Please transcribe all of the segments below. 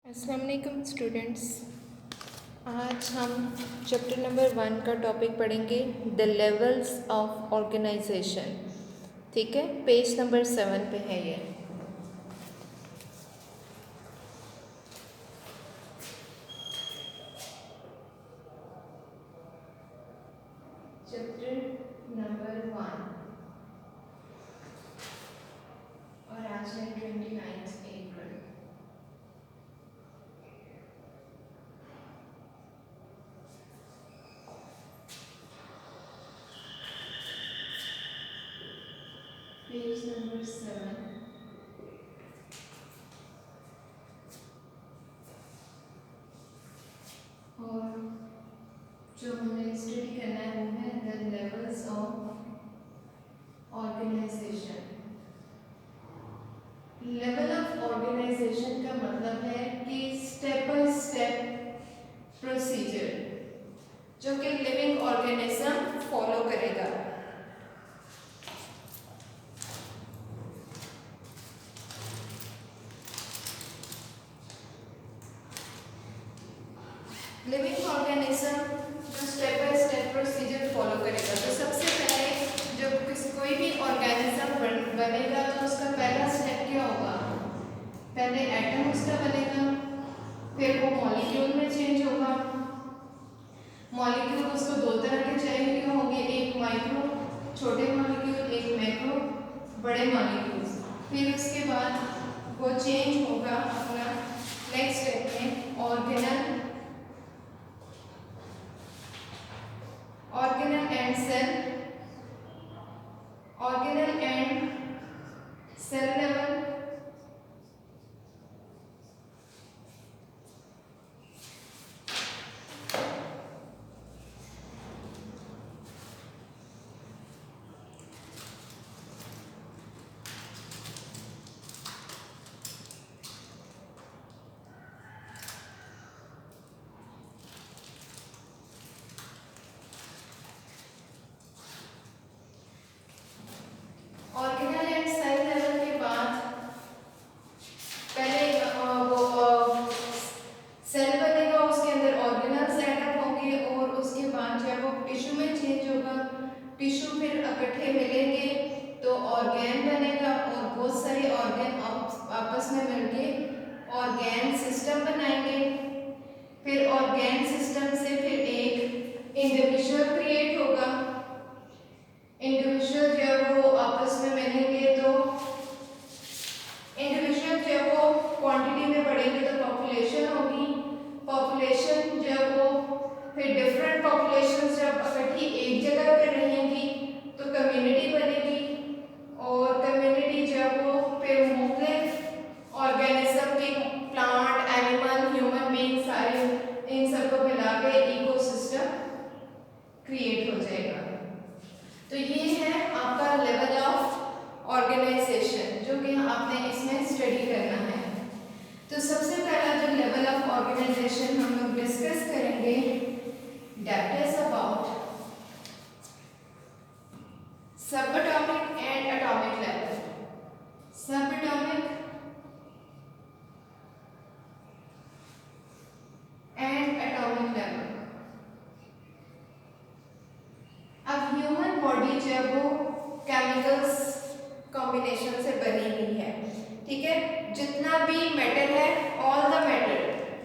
अस्सलाम वालेकुम स्टूडेंट्स। आज हम चैप्टर नंबर 1 का टॉपिक पढ़ेंगे द लेवल्स ऑफ ऑर्गेनाइजेशन। ठीक है, पेज नंबर 7 पे है ये। चैप्टर नंबर 1 और आज है 29 अप्रैल। पेज नंबर 7 और जो हमें स्टडी करना है वो है the levels of organization. Level of organization का मतलब है कि स्टेप बाय स्टेप प्रोसीजर जो कि लिविंग ऑर्गेनिज्म फॉलो करेगा। लिविंग ऑर्गेनिज्म जो step by step procedure follow करेगा। तो सबसे पहले जब कोई भी ऑर्गेनिज्म बनेगा तो उसका पहला स्टेप क्या होगा? पहले एटम उसका बनेगा, फिर वो मॉलिक्यूल में चेंज होगा। मॉलिक्यूल उसको दो तरह के चाहिए होंगे, एक माइक्रो छोटे मॉलिक्यूल, एक मैक्रो बड़े मॉलिक्यूल्स। फिर उसके बाद वो चेंज होगा अपना नेक्स्ट स्टेप में organelle and cell, organelle and cell level, organelle and cell level के बाद पहले वो सेल बनेगा, उसके अंदर ऑर्गेनल सेटअप होंगे और उसके बाद जब वो टिश्यू में चेंज होगा, टिश्यू फिर इकट्ठे मिलेंगे तो ऑर्गेन बनेगा और बहुत सारे ऑर्गेन आपस में मिलके ऑर्गेन सिस्टम बनाएंगे। फिर ऑर्गेन सिस्टम से फिर एक इंडिविजुअल क्रिएट होगा। इंडिविजुअल जब वो आपस में मिलेंगे तो इंडिविजुअल जब वो क्वांटिटी में बढ़ेंगे तो पॉपुलेशन होगी। पॉपुलेशन जब वो फिर डिफरेंट पॉपुलेशन जब इकट्ठी एक जगह पर रहेंगी तो कम्युनिटी बनेगी और कम्युनिटी जब वो फिर मुख्तलिफ ऑर्गेनिज्म के प्लांट, एनिमल, ह्यूमन बीइंग सारे इन सबको मिला के इकोसिस्टम क्रिएट हो जाएगा। तो ये है आपका लेवल ऑफ ऑर्गेनाइजेशन जो कि आपने इसमें स्टडी करना है। तो सबसे पहला जो लेवल ऑफ ऑर्गेनाइजेशन हम लोग डिस्कस करेंगे that is about subatomic and atomic level. Subatomic and atomic level. अब ह्यूमन बॉडी जब वो केमिकल्स कॉम्बिनेशन से बनी हुई है, ठीक है, जितना भी मैटर है, ऑल द मैटर,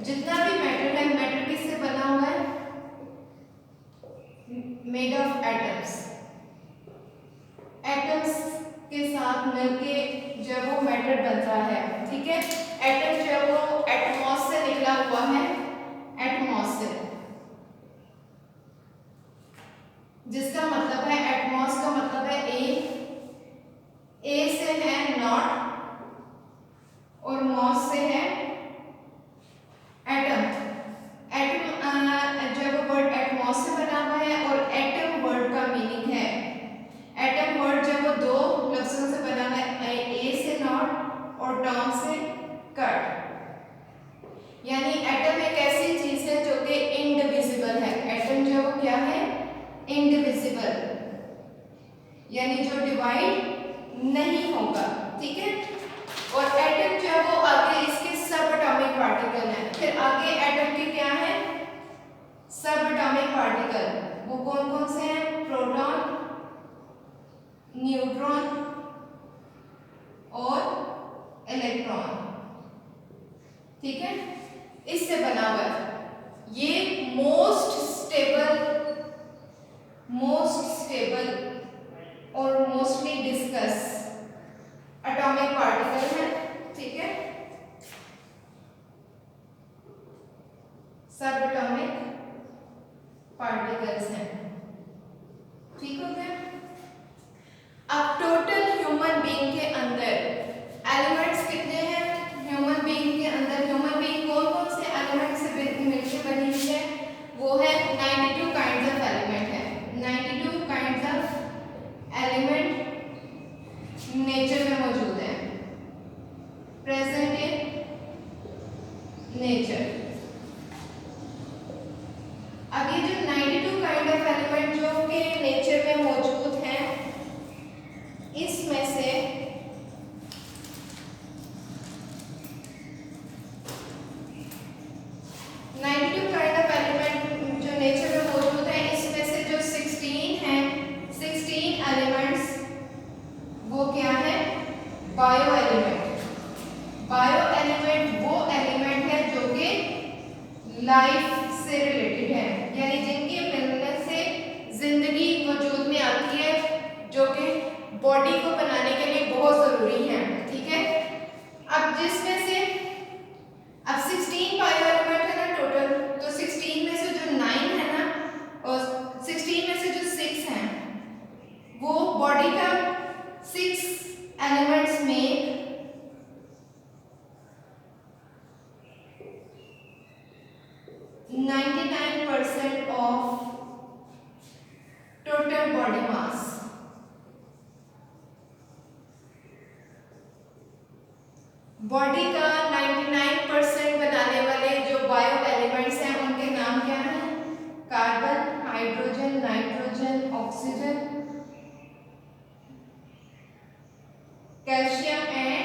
जितना भी मैटर है, मैटर किससे बना हुआ है? Made of atoms. एटम्स के साथ मिलके जब वो मैटर बनता है, ठीक है, एटम जब वो एटमॉस से निकला हुआ है, एटमॉस से, जिसका मतलब है एटमॉस का मतलब है ए से है नॉट और मॉस से है एटम। एटम जब वर्ड एटमॉस से बना हुआ है और एटम वर्ड का मीनिंग है, एटम वर्ड जब वो दो लफ्जों से बना हुआ है, ए से नॉट और टॉम से कट, न्यूट्रॉन और इलेक्ट्रॉन, ठीक है, इससे बना हुआ है। ये मोस्ट स्टेबल और मोस्टली डिस्कस एटॉमिक पार्टिकल है, ठीक है, सब एटॉमिक पार्टिकल्स हैं, ठीक हो गया। अब टोटल ह्यूमन बीइंग के अंदर एलिमेंट्स कितने हैं? ह्यूमन बीइंग के अंदर, ह्यूमन बीइंग कौन कौन से एलिमेंट से मिलकर बनी हुई है? वो है 92 काइंड्स ऑफ एलिमेंट है। 92 काइंड्स ऑफ एलिमेंट नेचर में मौजूद है, प्रेजेंट इन नेचर। अब ये जो 92 काइंड ऑफ एलिमेंट जो कि नेचर में मौजूद हैं, इसमें से बायो एलिमेंट। बायो एलिमेंट वो एलिमेंट है जो कि लाइफ से रिलेटेड है, यानी जिनके मिलने से जिंदगी वजूद में आती है, जो कि बॉडी को बनाने के लिए बहुत जरूरी है, ठीक है। अब जिसमें से अब 16 बायो एलिमेंट है ना टोटल, तो 16 में से जो 9 है ना, और 16 में से जो 6 हैं, वो बॉडी का 6 एलिमेंट्स में 99% of total body mass. Body का 99% बनाने वाले जो बायो एलिमेंट्स हैं, उनके नाम क्या हैं? Carbon, hydrogen, nitrogen, oxygen, calcium and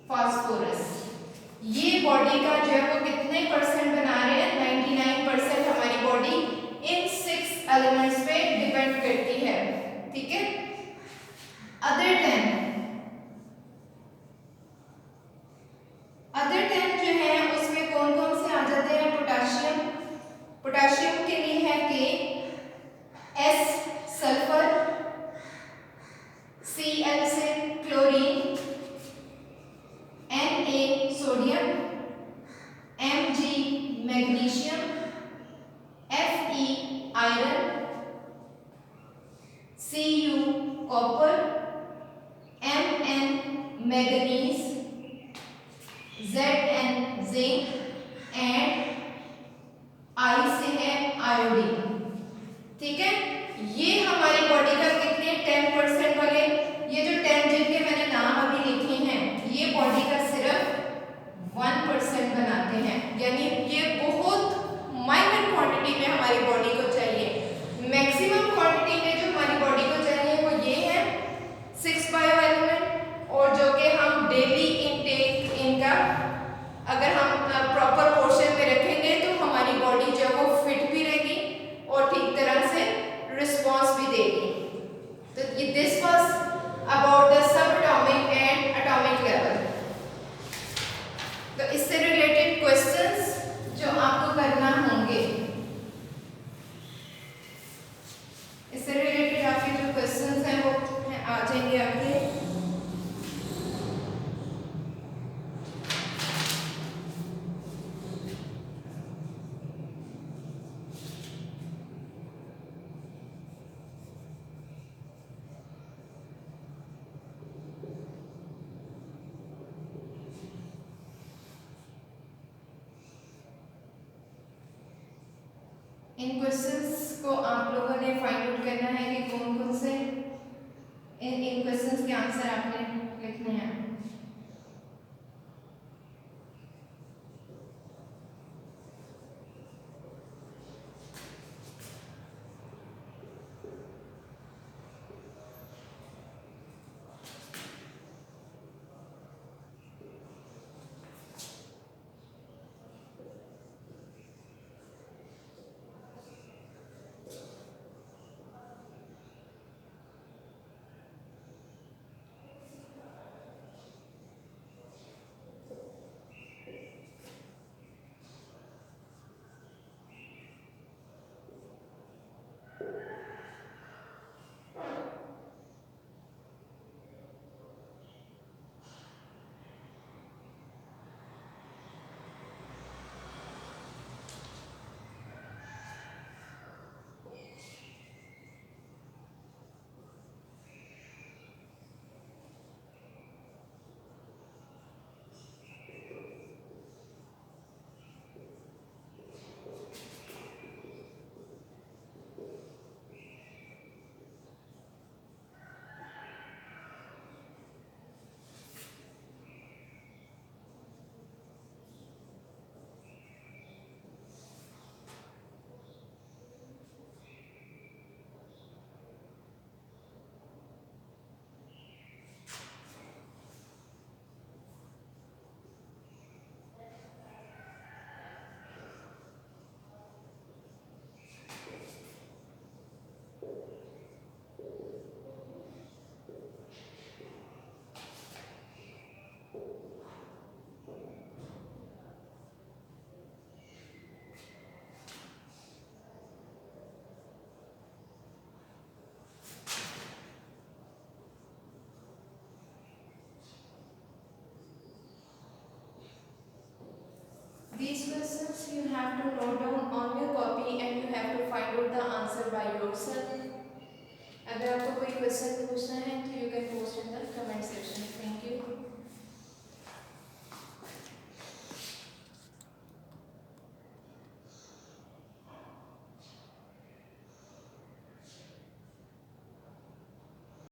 phosphorus. ये बॉडी का जो है वो कितने परसेंट बना रहे हैं? 99% हमारी बॉडी इन 6 एलिमेंट्स पे डिपेंड करती है, ठीक है। अदर 10 जो है उसमें कौन कौन से आ जाते हैं? पोटाशियम, पोटाशियम के लिए है के, एस सल्फर, Cl से chlorine, Na sodium, Mg magnesium, Fe iron, Cu copper, Mn manganese, Zn zinc and I से है आयोडीन, ठीक है। ये हमारी बॉडी का कितने 10% वाले, ये जो 10 जिनके मैंने नाम अभी लिखे हैं, ये बॉडी का सिर्फ 1% बनाते हैं, यानी ये बहुत माइनर क्वांटिटी में हमारी बॉडी को चाहिए। मैक्सिमम क्वांटिटी में जो हमारी बॉडी को चाहिए वो ये है 6 बायो एलिमेंट, और जो कि हम डेली इनटेक इनका अगर हम प्रॉपर पोर्शन में रखेंगे तो हमारी बॉडी जो है वो फिट भी रहेगी और ठीक तरह से रिस्पॉन्स भी देगी। तो this was about the sub atomic and atomic level. तो इससे रिलेटेड क्वेश्चंस जो आपको करना होंगे, इससे रिलेटेड आपके जो क्वेश्चंस हैं वो आ जाएंगे आपके। इन क्वेश्चंस को आप लोगों ने फाइंड आउट करना है कि कौन कौन से इन क्वेश्चंस के आंसर आपने लिखने हैं। questions you have to note down on your copy and you have to find out the answer by yourself. अगर आपको कोई क्वेश्चन पूछना है तो you can post in the comment section. Thank you.